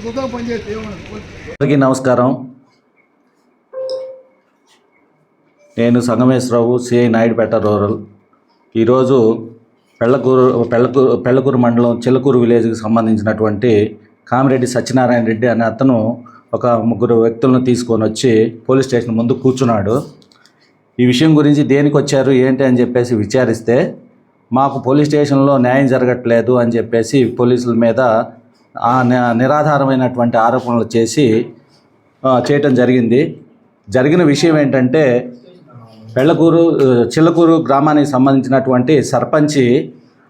అందరికీ నమస్కారం. నేను సంగమేశ్వరరావు, సిఐ నాయుడుపేట రూరల్. ఈరోజు పెళ్ళకూరు మండలం చిల్లకూరు విలేజ్కి సంబంధించినటువంటి కామిరెడ్డి సత్యనారాయణ రెడ్డి అనే అతను ఒక ముగ్గురు వ్యక్తులను తీసుకొని వచ్చి పోలీస్ స్టేషన్ ముందు కూర్చున్నాడు. ఈ విషయం గురించి దేనికి వచ్చారు ఏంటి అని చెప్పేసి విచారిస్తే, మాకు పోలీస్ స్టేషన్లో న్యాయం జరగట్లేదు అని చెప్పేసి పోలీసుల మీద నిరాధారమైనటువంటి ఆరోపణలు చేయటం జరిగింది. జరిగిన విషయం ఏంటంటే, చిల్లకూరు గ్రామానికి సంబంధించినటువంటి సర్పంచి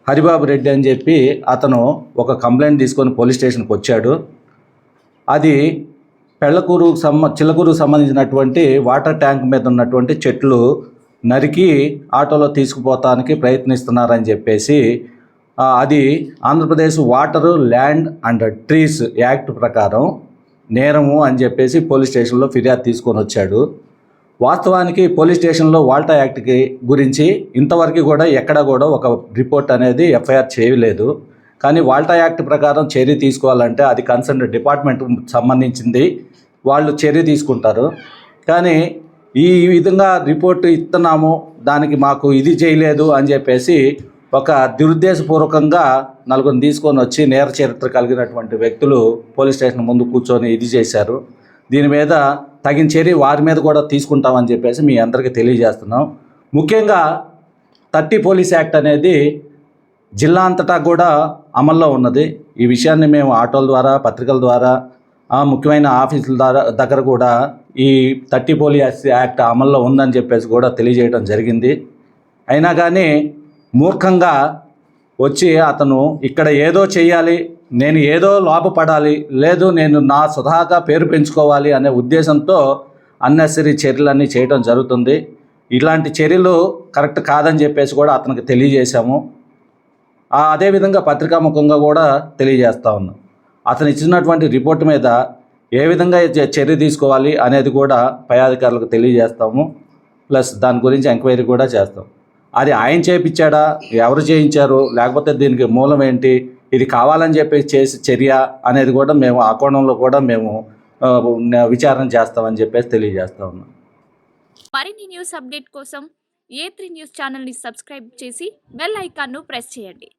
హరిబాబు రెడ్డి అని చెప్పి అతను ఒక కంప్లైంట్ తీసుకొని పోలీస్ స్టేషన్కి వచ్చాడు. అది చిల్లకూరుకు సంబంధించినటువంటి వాటర్ ట్యాంక్ మీద ఉన్నటువంటి చెట్లు నరికి ఆటోలో తీసుకుపోతానికి ప్రయత్నిస్తున్నారని చెప్పేసి, అది Andhra Pradesh water, land and trees act ప్రకారం నేరము అని చెప్పేసి పోలీస్ స్టేషన్లో ఫిర్యాదు తీసుకొని వచ్చాడు. వాస్తవానికి పోలీస్ స్టేషన్లో వాల్టా యాక్ట్కి గురించి ఇంతవరకు కూడా ఎక్కడ కూడా ఒక రిపోర్ట్ అనేది ఎఫ్ఐఆర్ చేయలేదు. కానీ వాల్టా యాక్ట్ ప్రకారం చర్య తీసుకోవాలంటే అది కన్సర్న్ డిపార్ట్మెంట్ సంబంధించింది, వాళ్ళు చర్య తీసుకుంటారు. కానీ ఈ విధంగా రిపోర్ట్ ఇస్తున్నాము, దానికి మాకు ఇది చేయలేదు అని చెప్పేసి ఒక దురుద్దేశపూర్వకంగా నలుగురిని తీసుకొని వచ్చి నేర చరిత్ర కలిగినటువంటి వ్యక్తులు పోలీస్ స్టేషన్ ముందు కూర్చొని ఇది చేశారు. దీని మీద తగిన చర్య వారి మీద కూడా తీసుకుంటామని చెప్పేసి మీ అందరికీ తెలియజేస్తున్నాం. ముఖ్యంగా 30 పోలీస్ యాక్ట్ అనేది జిల్లా అంతటా కూడా అమల్లో ఉన్నది. ఈ విషయాన్ని మేము ఆటోల ద్వారా, పత్రికల ద్వారా, ముఖ్యమైన ఆఫీసుల దగ్గర కూడా ఈ 30 పోలీస్ యాక్ట్ అమల్లో ఉందని చెప్పేసి కూడా తెలియజేయడం జరిగింది. అయినా కానీ మూర్ఖంగా వచ్చి అతను ఇక్కడ ఏదో చేయాలి, నేను ఏదో లోపపడాలి, లేదు నేను నా స్వతహాగా పేరు పెంచుకోవాలి అనే ఉద్దేశంతో అన్నెసరీ చర్యలన్నీ చేయడం జరుగుతుంది. ఇలాంటి చర్యలు కరెక్ట్ కాదని చెప్పేసి కూడా అతనికి తెలియజేశాము. అదేవిధంగా పత్రికాముఖంగా కూడా తెలియజేస్తూ ఉన్నాం. అతను ఇచ్చినటువంటి రిపోర్ట్ మీద ఏ విధంగా చర్య తీసుకోవాలి అనేది కూడా పై అధికారులకు తెలియజేస్తాము. ప్లస్ దాని గురించి ఎంక్వైరీ కూడా చేస్తాం. అది ఆయన చేయించాడా, ఎవరు చేయించారు, లేకపోతే దీనికి మూలం ఏంటి, ఇది కావాలని చెప్పేసి చేసి చర్య అనేది కూడా మేము ఆ కోణంలో కూడా మేము విచారణ చేస్తామని చెప్పేసి తెలియజేస్తా ఉన్నాం. మరిన్ని న్యూస్ అప్డేట్ కోసం A3 న్యూస్ ఛానల్ని సబ్స్క్రైబ్ చేసి బెల్ ఐకాన్ను ప్రెస్ చేయండి.